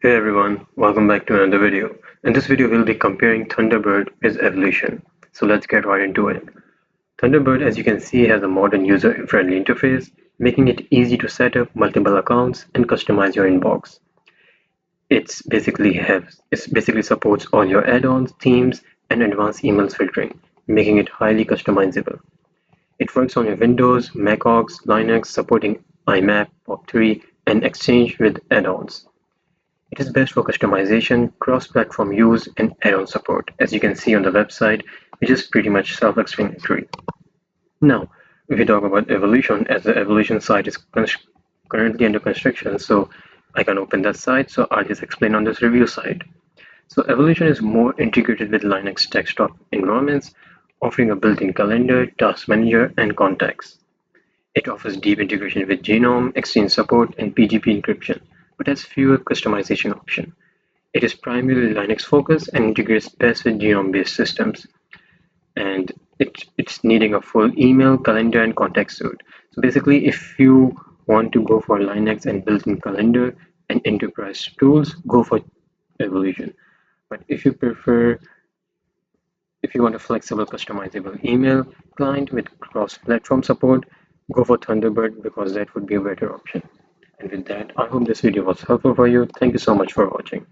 Hey everyone, welcome back to another video. In this video, we'll be comparing Thunderbird with Evolution. So let's get right into it. Thunderbird, as you can see, has a modern user-friendly interface, making it easy to set up multiple accounts and customize your inbox. It basically supports all your add-ons, themes, and advanced emails filtering, making it highly customizable. It works on your Windows, Mac OS, Linux, supporting IMAP, POP3, and Exchange with add-ons. It is best for customization, cross-platform use, and add-on support, as you can see on the website, which is pretty much self-explanatory. Now, if we talk about Evolution, as the Evolution site is currently under construction, so I can open that site, so I'll just explain on this review site. So Evolution is more integrated with Linux desktop environments, offering a built-in calendar, task manager, and contacts. It offers deep integration with Genome, Exchange support, and PGP encryption, but has fewer customization options. It is primarily Linux-focused and integrates best with Genome-based systems, and it's needing a full email, calendar, and contact suite. So basically, if you want to go for Linux and built-in calendar and enterprise tools, go for Evolution. But if you want a flexible, customizable email client with cross-platform support, go for Thunderbird because that would be a better option. And with that, I hope this video was helpful for you. Thank you so much for watching.